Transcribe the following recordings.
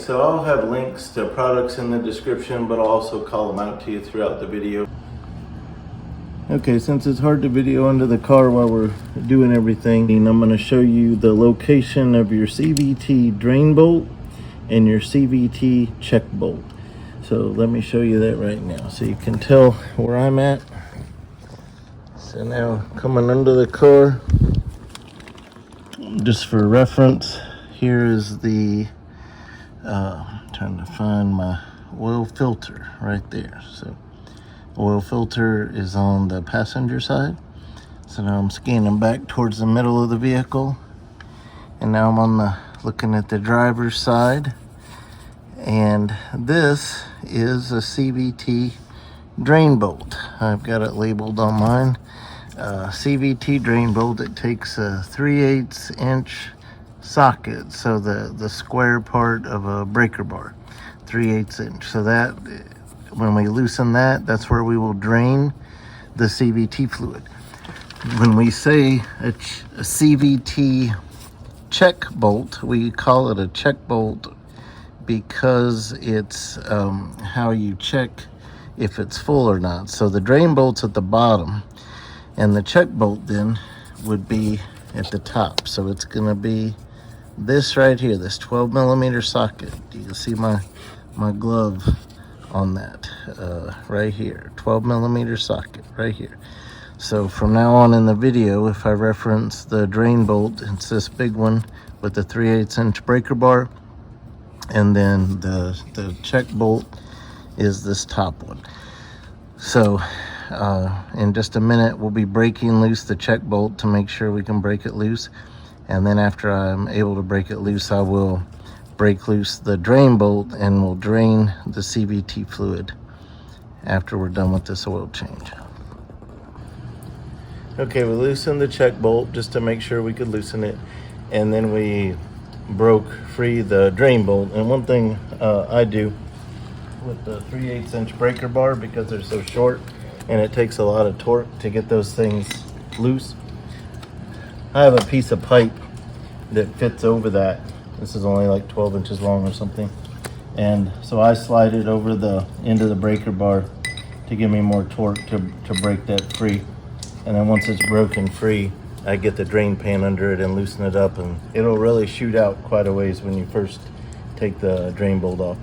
so I'll have links to products in the description, but I'll also call them out to you throughout the video. Okay, since it's hard to video under the car while we're doing everything, I'm going to show you the location of your CVT drain bolt and your CVT check bolt. So let me show you that right now so you can tell where I'm at. So now coming under the car, just for reference, here is the trying to find my oil filter right there. So oil filter is on the passenger side. So now I'm scanning back towards the middle of the vehicle, and now I'm on looking at the driver's side, and this is a CVT drain bolt. I've got it labeled on mine. CVT drain bolt. It takes a 3/8 inch socket, so the square part of a breaker bar, 3/8 inch. So that when we loosen that, that's where we will drain the CVT fluid. When we say a CVT check bolt, we call it a check bolt because it's how you check if it's full or not. So the drain bolt's at the bottom, and the check bolt then would be at the top. So it's going to be this right here, this 12 millimeter socket. You can see my glove on that right here, 12 millimeter socket right here. So from now on in the video, if I reference the drain bolt, it's this big one with the 3/8 inch breaker bar, and then the check bolt is this top one. So in just a minute, we'll be breaking loose the check bolt to make sure we can break it loose. And then after I'm able to break it loose, I will break loose the drain bolt and we'll drain the CVT fluid after we're done with this oil change. Okay, we loosened the check bolt just to make sure we could loosen it. And then we broke free the drain bolt. And one thing I do with the 3/8 inch breaker bar, because they're so short and it takes a lot of torque to get those things loose, I have a piece of pipe that fits over that. This is only like 12 inches long or something. And so I slide it over the end of the breaker bar to give me more torque to break that free. And then once it's broken free, I get the drain pan under it and loosen it up, and it'll really shoot out quite a ways when you first take the drain bolt off.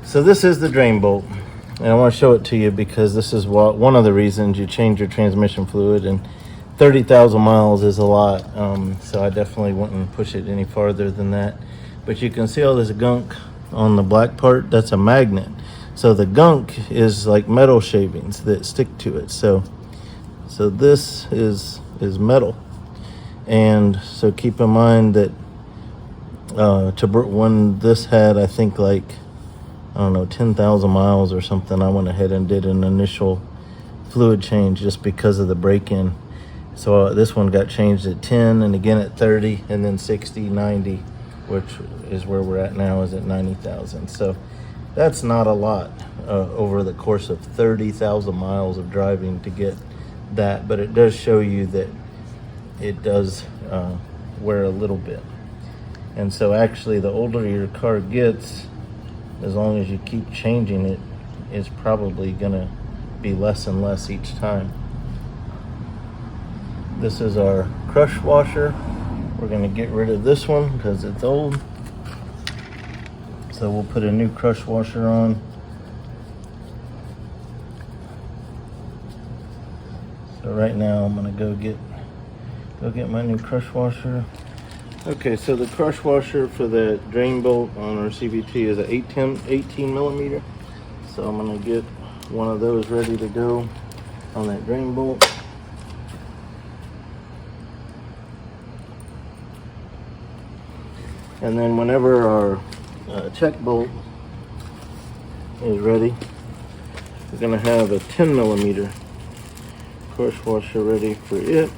So this is the drain bolt, and I want to show it to you because this is one of the reasons you change your transmission fluid, and 30,000 miles is a lot, so I definitely wouldn't push it any farther than that. But you can see all this gunk on the black part. That's a magnet. So the gunk is like metal shavings that stick to it. So this is metal, and so keep in mind that when this had, I think, like, I don't know, 10,000 miles or something, I went ahead and did an initial fluid change just because of the break-in. So this one got changed at 10, and again at 30, and then 60, 90, which is where we're at now, is at 90,000. So that's not a lot over the course of 30,000 miles of driving to get that, but it does show you that it does wear a little bit. And so actually, the older your car gets, as long as you keep changing it, it's probably gonna be less and less each time. This is our crush washer. We're gonna get rid of this one because it's old. So we'll put a new crush washer on. So right now I'm gonna go get my new crush washer. Okay, so the crush washer for the drain bolt on our CVT is an 18 millimeter. So I'm gonna get one of those ready to go on that drain bolt. And then whenever our check bolt is ready, we're gonna have a 10 millimeter crush washer ready for it.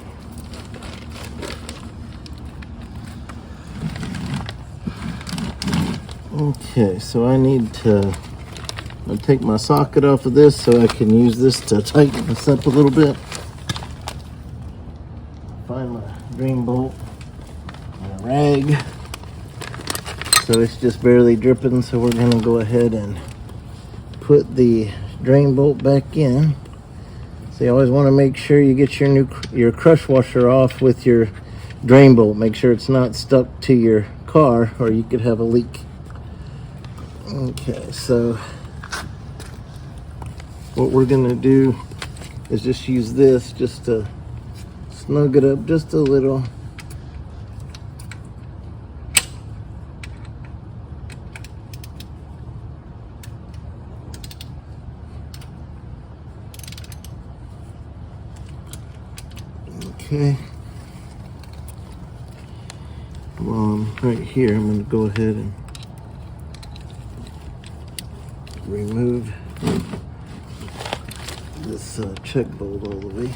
Okay, so I need to take my socket off of this so I can use this to tighten this up a little bit. Find my drain bolt and a rag. So it's just barely dripping, so we're gonna go ahead and put the drain bolt back in. So you always want to make sure you get your crush washer off with your drain bolt. Make sure it's not stuck to your car or you could have a leak. Okay, so what we're gonna do is just use this just to snug it up just a little. Okay. Right here, I'm going to go ahead and remove this check bolt all the way.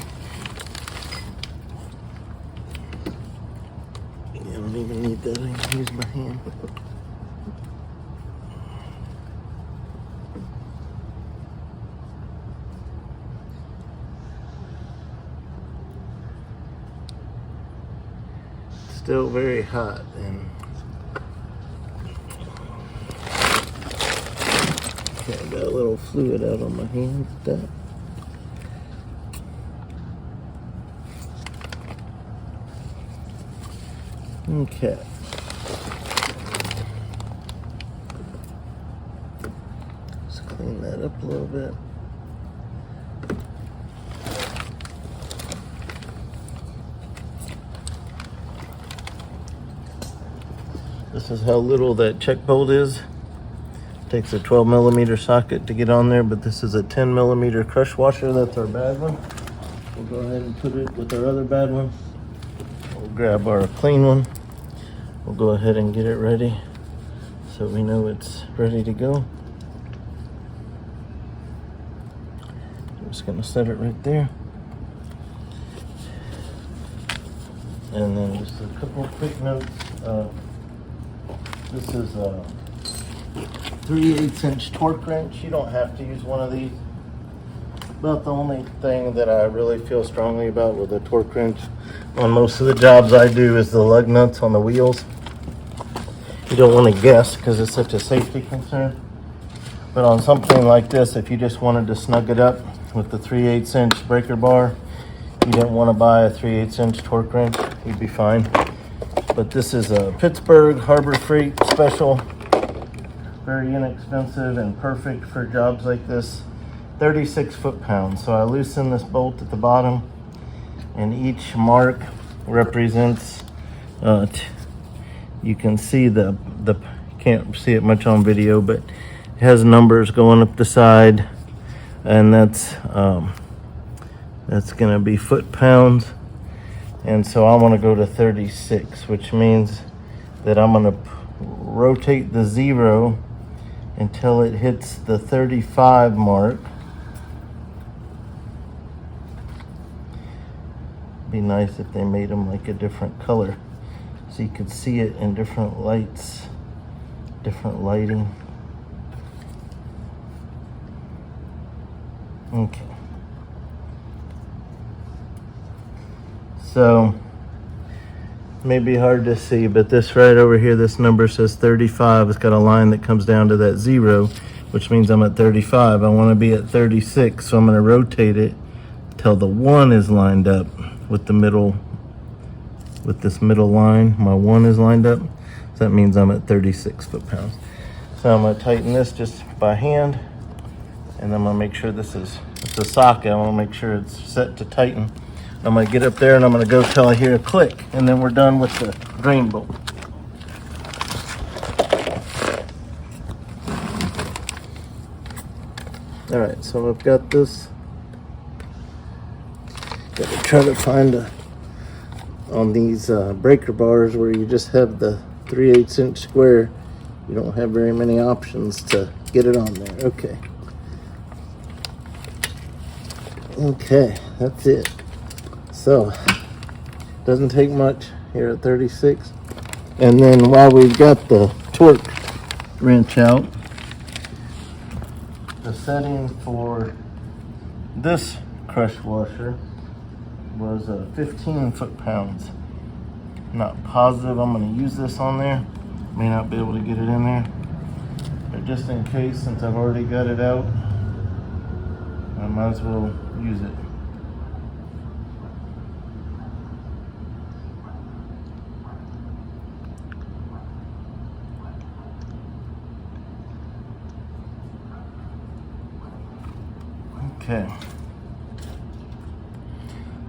I don't even need that. I can use my hand. Still very hot, and okay, I got a little fluid out on my hands with that. Okay. Let's clean that up a little bit. This is how little that check bolt is. Takes a 12 millimeter socket to get on there, but this is a 10 millimeter crush washer. That's our bad one. We'll go ahead and put it with our other bad one. We'll grab our clean one. We'll go ahead and get it ready so we know it's ready to go. I'm just gonna set it right there. And then just a couple of quick notes. This is a 3/8" torque wrench. You don't have to use one of these. About the only thing that I really feel strongly about with a torque wrench on most of the jobs I do is the lug nuts on the wheels. You don't want to guess because it's such a safety concern. But on something like this, if you just wanted to snug it up with the 3/8" breaker bar, you didn't want to buy a 3/8" torque wrench, you'd be fine. But this is a Pittsburgh Harbor Freight special. Very inexpensive and perfect for jobs like this. 36 foot-pounds. So I loosen this bolt at the bottom, and each mark represents, you can see the can't see it much on video, but it has numbers going up the side, and that's gonna be foot-pounds. And so I want to go to 36, which means that I'm going to rotate the 0 until it hits the 35 mark. Be nice if they made them like a different color so you could see it in different lights, different lighting. Okay. So, may be hard to see, but this right over here, this number says 35. It's got a line that comes down to that 0, which means I'm at 35. I want to be at 36, so I'm going to rotate it till the 1 is lined up with the middle, with this middle line. My 1 is lined up, so that means I'm at 36 foot-pounds. So I'm going to tighten this just by hand, and I'm going to make sure it's a socket. I want to make sure it's set to tighten. I'm going to get up there and I'm going to go till I hear a click, and then we're done with the drain bolt. All right, so I've got this. Got to try to find on these breaker bars where you just have the 3/8" square. You don't have very many options to get it on there. Okay. Okay, that's it. So, doesn't take much here at 36. And then while we've got the torque wrench out, the setting for this crush washer was 15 foot-pounds. Not positive I'm going to use this on there, May not be able to get it in there, but just in case, since I've already got it out, I might as well use it. Okay,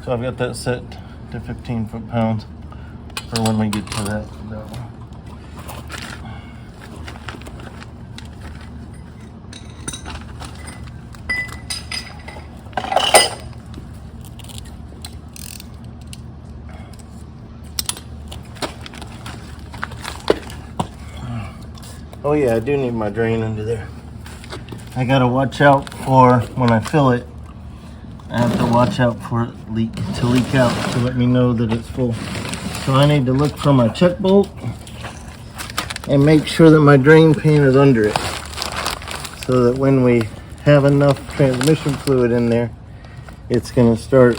so I've got that set to 15 foot-pounds for when we get to that one. Oh yeah, I do need my drain under there. I gotta watch out for when I fill it. I have to watch out for it to leak out to let me know that it's full. So I need to look for my check bolt and make sure that my drain pan is under it, so that when we have enough transmission fluid in there, it's gonna start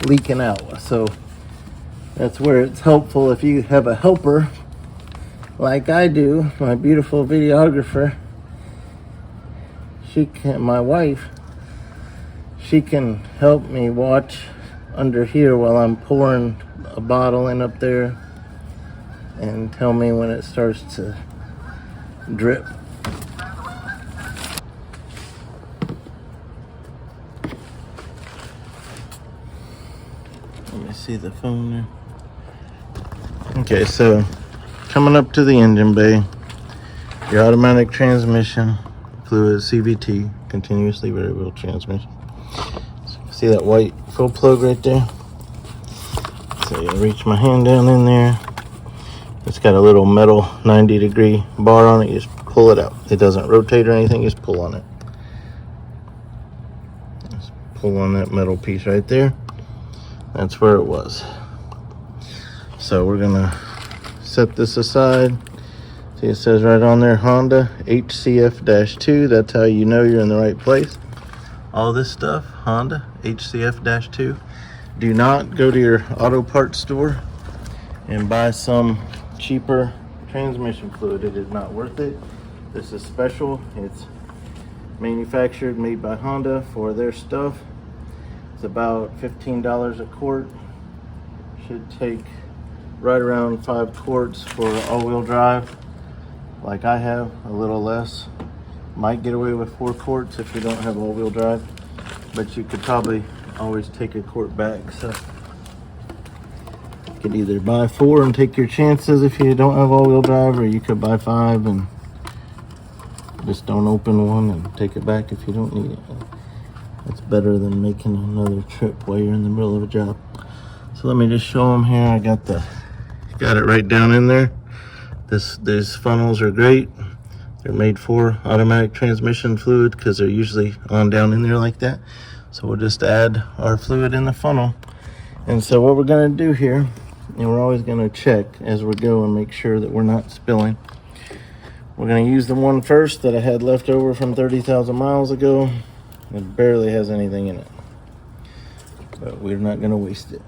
leaking out. So that's where it's helpful if you have a helper like I do, my beautiful videographer. My wife, she can help me watch under here while I'm pouring a bottle in up there and tell me when it starts to drip. Let me see the phone there. Okay, so coming up to the engine bay, your automatic transmission fluid, CVT, continuously variable transmission. So see that white full plug right there? So you reach my hand down in there. It's got a little metal 90-degree bar on it. You just pull it out. It doesn't rotate or anything, you just pull on it. Just pull on that metal piece right there. That's where it was. So we're gonna set this aside. See, it says right on there, Honda HCF-2. That's how you know you're in the right place. All this stuff, Honda HCF-2. Do not go to your auto parts store and buy some cheaper transmission fluid. It is not worth it. This is special. It's manufactured, made by Honda for their stuff. It's about $15 a quart. Should take right around 5 quarts for all-wheel drive. Like I have, a little less. Might get away with 4 quarts if you don't have all-wheel drive, but you could probably always take a quart back. So you could either buy 4 and take your chances if you don't have all-wheel drive, or you could buy 5 and just don't open one and take it back if you don't need it. That's better than making another trip while you're in the middle of a job. So let me just show them here. I got it right down in there. These funnels are great. They're made for automatic transmission fluid because they're usually on down in there like that. So we'll just add our fluid in the funnel. And so what we're gonna do here, and we're always gonna check as we go and make sure that we're not spilling. We're gonna use the one first that I had left over from 30,000 miles ago. It barely has anything in it, but we're not gonna waste it.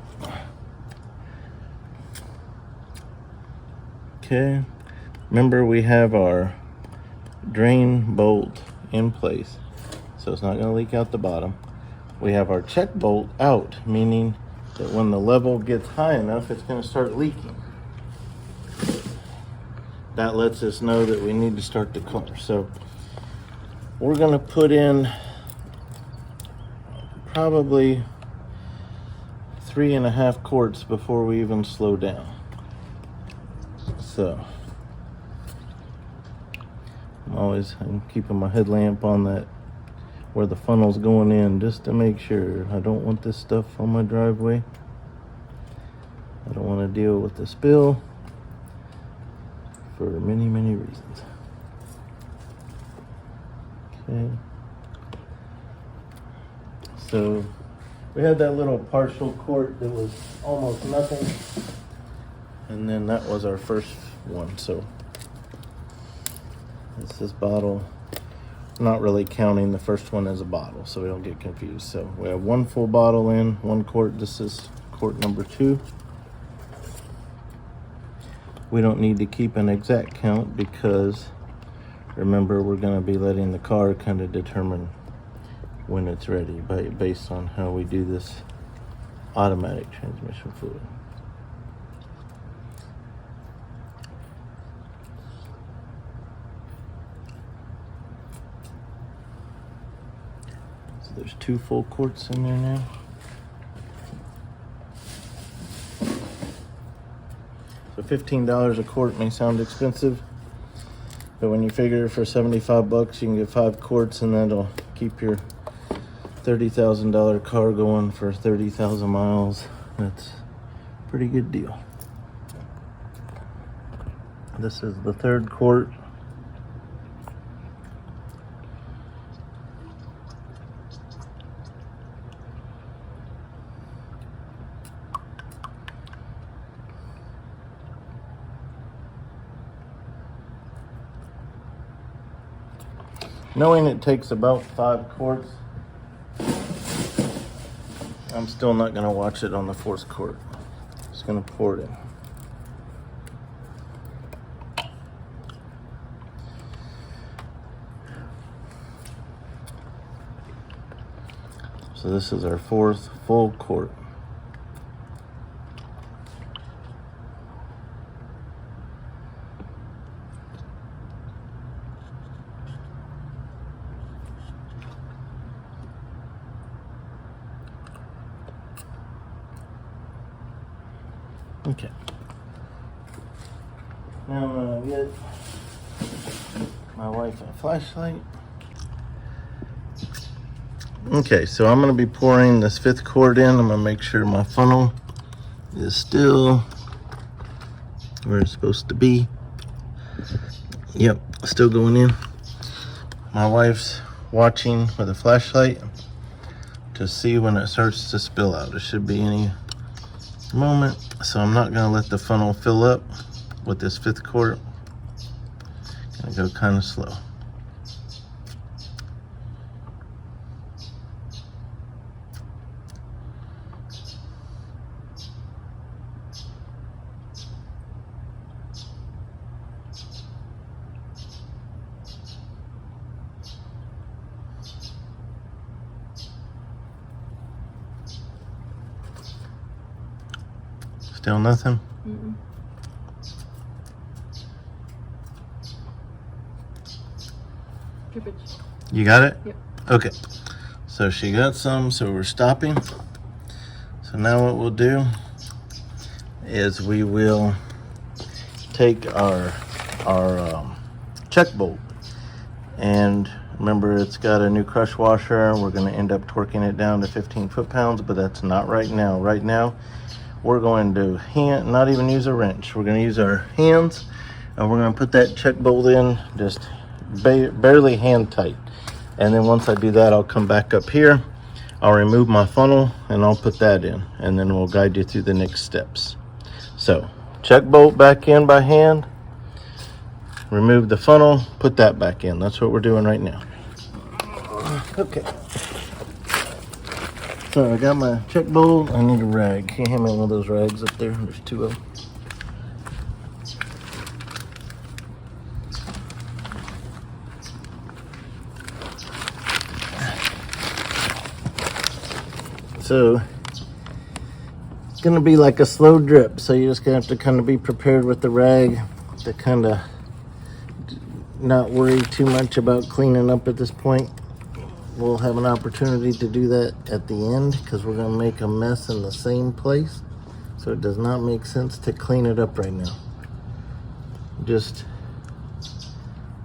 Okay, remember we have our drain bolt in place, so it's not going to leak out the bottom. We have our check bolt out, meaning that when the level gets high enough, it's going to start leaking. That lets us know that we need to start the car. So we're going to put in probably 3.5 quarts before we even slow down. So I'm keeping my headlamp on that where the funnel's going in, just to make sure. I don't want this stuff on my driveway. I don't want to deal with the spill for many, many reasons. Okay. So we had that little partial quart that was almost nothing. And then that was our first one. So it's this bottle. I'm not really counting the first one as a bottle, so we don't get confused. So we have 1 full bottle in, 1 quart. This is quart number 2. We don't need to keep an exact count because remember, we're going to be letting the car kind of determine when it's ready based on how we do this automatic transmission fluid. So there's 2 full quarts in there now. So $15 a quart may sound expensive, but when you figure for 75 bucks, you can get 5 quarts, and that'll keep your $30,000 car going for 30,000 miles. That's a pretty good deal. This is the 3rd quart. Knowing it takes about 5 quarts, I'm still not going to watch it on the 4th quart. Just going to pour it in. So this is our 4th full quart. Okay. Now I'm gonna get my wife a flashlight. Okay, so I'm gonna be pouring this 5th quart in. I'm gonna make sure my funnel is still where it's supposed to be. Yep, still going in. My wife's watching with a flashlight to see when it starts to spill out. It should be any moment, so I'm not gonna let the funnel fill up with this 5th quart. Gonna go kind of slow. Still nothing? Mm-mm. You got it? Yep. Okay. So she got some, so we're stopping. So now what we'll do is we will take our check bolt, and remember it's got a new crush washer. We're going to end up torquing it down to 15 foot-pounds, but that's not right now. Right now we're going to not even use a wrench. We're going to use our hands, and we're going to put that check bolt in just barely hand tight. And then once I do that, I'll come back up here, I'll remove my funnel, and I'll put that in, and then we'll guide you through the next steps. So check bolt back in by hand, remove the funnel, put that back in. That's what we're doing right now. Okay. So I got my check bolt. I need a rag. Can you hand me one of those rags up there? There's 2 of them. So it's gonna be like a slow drip. So you're just gonna have to kind of be prepared with the rag to kind of not worry too much about cleaning up at this point. We'll have an opportunity to do that at the end because we're going to make a mess in the same place. So it does not make sense to clean it up right now. Just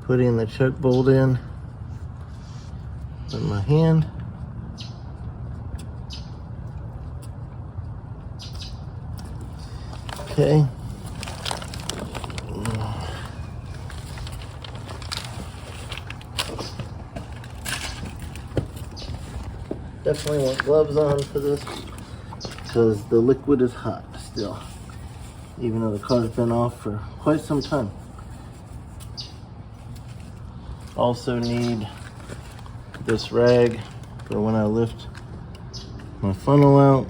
putting the chuck bolt in with my hand. Okay. Definitely want gloves on for this because the liquid is hot still, even though the car's been off for quite some time. Also need this rag for when I lift my funnel out.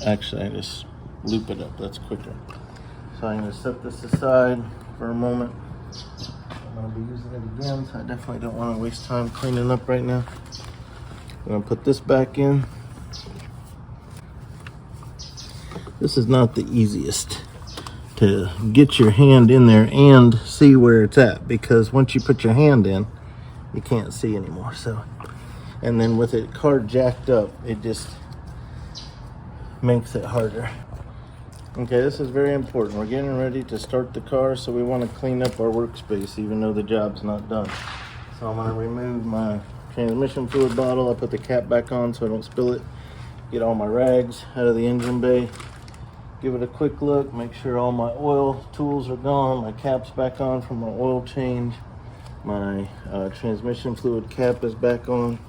Actually, I just loop it up, that's quicker. So So I'm going to set this aside for a moment. I'm going to be using it again, so I definitely don't want to waste time cleaning up right now. I'm going to put this back in. This is not the easiest to get your hand in there and see where it's at, because once you put your hand in, you can't see anymore. So, and then with it car jacked up, it just makes it harder. Okay, this is very important. We're getting ready to start the car, so we want to clean up our workspace even though the job's not done. So I'm going to remove my transmission fluid bottle. I put the cap back on so I don't spill it. Get all my rags out of the engine bay. Give it a quick look, make sure all my oil tools are gone, my cap's back on from my oil change, my transmission fluid cap is back on,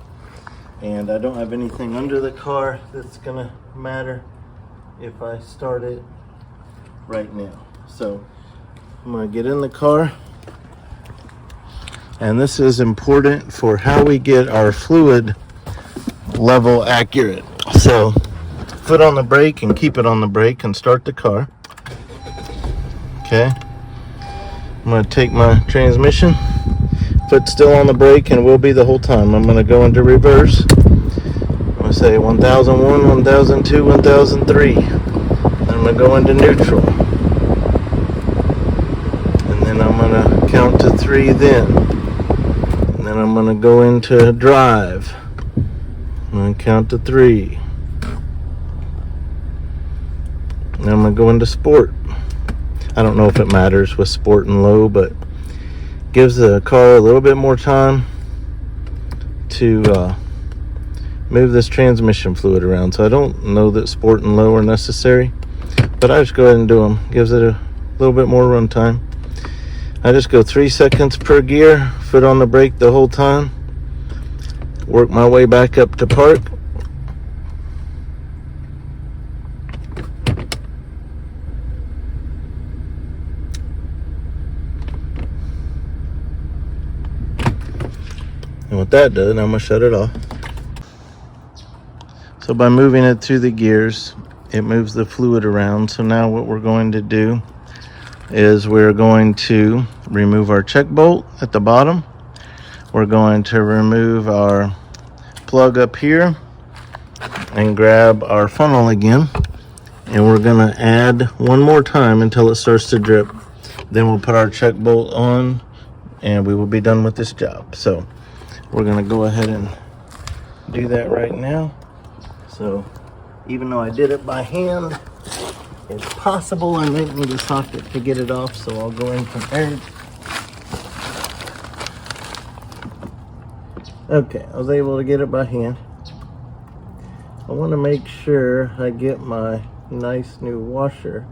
and I don't have anything under the car that's gonna matter if I start it right now. So I'm gonna get in the car, and this is important for how we get our fluid level accurate. So foot on the brake and keep it on the brake and start the car. Okay, I'm going to take my transmission, foot still on the brake, and will be the whole time. I'm going to go into reverse. I'm going to say 1001, 1002, 1003. I'm going to go into neutral, and then I'm going to count to 3 then, and then I'm going to go into drive. I'm going to count to 3. Now I'm going to go into sport. I don't know if it matters with sport and low, but gives the car a little bit more time to move this transmission fluid around. So I don't know that sport and low are necessary, but I just go ahead and do them. Gives it a little bit more run time. I just go 3 seconds per gear, foot on the brake the whole time. Work my way back up to park. And what that does, I'm going to shut it off. So by moving it through the gears, it moves the fluid around. So now what we're going to do is we're going to remove our check bolt at the bottom. We're going to remove our plug up here and grab our funnel again. And we're going to add one more time until it starts to drip. Then we'll put our check bolt on and we will be done with this job. So we're going to go ahead and do that right now. So even though I did it by hand, it's possible I might need a socket to get it off, so I'll go in prepared. Okay, I was able to get it by hand. I want to make sure I get my nice new washer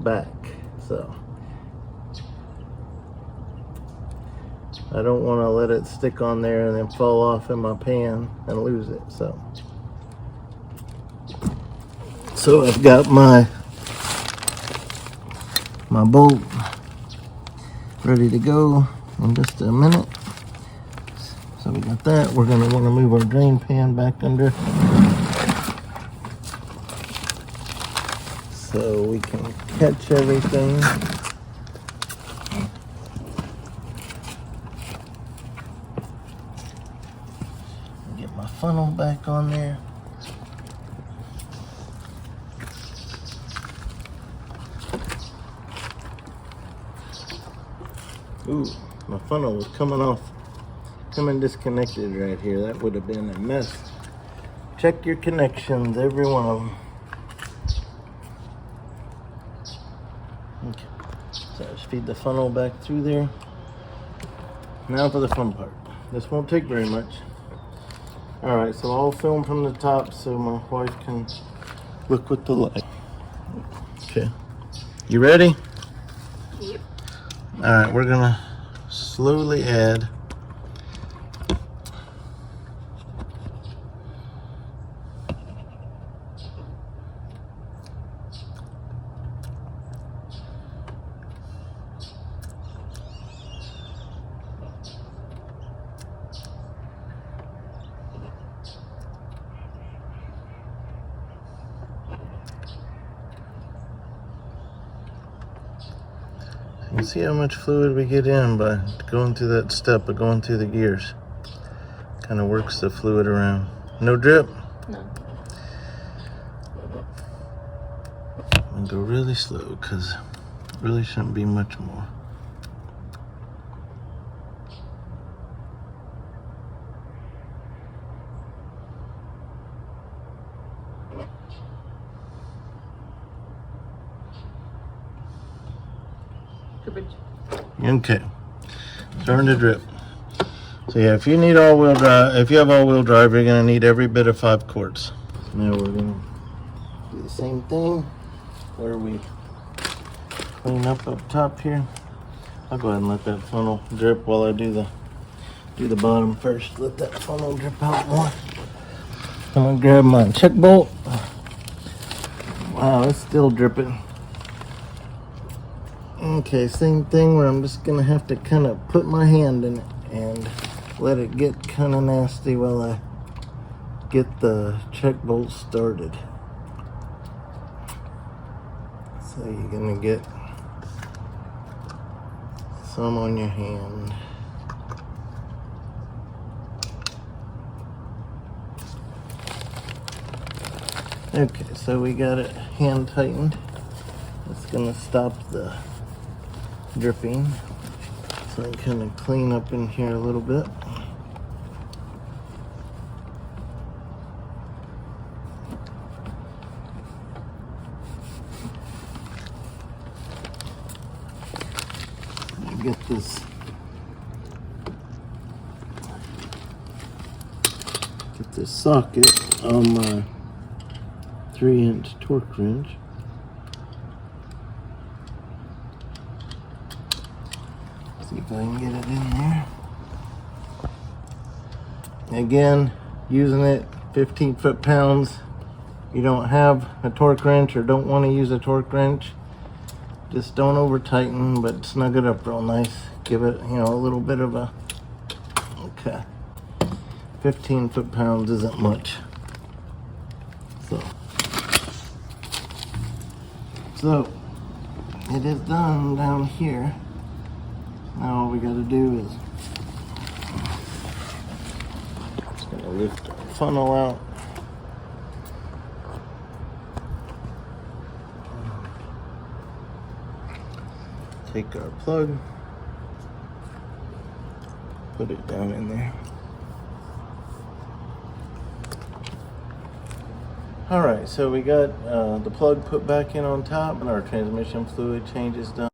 back, so I don't want to let it stick on there and then fall off in my pan and lose it. So I've got my bolt ready to go in just a minute. So we got that. We're going to want to move our drain pan back under so we can catch everything. Get my funnel back on there. Ooh, my funnel was coming disconnected right here. That would have been a mess. Check your connections, every one of them. Okay, so I just feed the funnel back through there. Now for the fun part. This won't take very much. All right, so I'll film from the top so my wife can look with the light. Okay, you ready? Yep. All right, we're gonna slowly add You see how much fluid we get in by going through that step of going through the gears. Kind of works the fluid around. No drip? No. I'm gonna go really slow because really shouldn't be much more. Okay, starting to drip. So yeah, if you need all-wheel drive, if you have all-wheel drive, you're gonna need every bit of 5 quarts. Now we're gonna do the same thing where we clean up top here. I'll go ahead and let that funnel drip while I do the bottom first. Let that funnel drip out more. I'm gonna grab my check bolt. Wow, it's still dripping. Okay, same thing where I'm just gonna have to kind of put my hand in it and let it get kind of nasty while I get the check bolt started. So you're gonna get some on your hand. Okay, so we got it hand tightened. It's gonna stop the dripping. So I kind of clean up in here a little bit. Get this socket on my 3-inch torque wrench. See if I can get it in there. Again, using it 15 foot-pounds. You don't have a torque wrench or don't want to use a torque wrench, just don't over tighten, but snug it up real nice. Give it, a little bit of a, okay. 15 foot-pounds isn't much. So it is done down here. Now all we gotta do is just gonna lift our funnel out. Take our plug, put it down in there. All right, so we got the plug put back in on top and our transmission fluid change is done.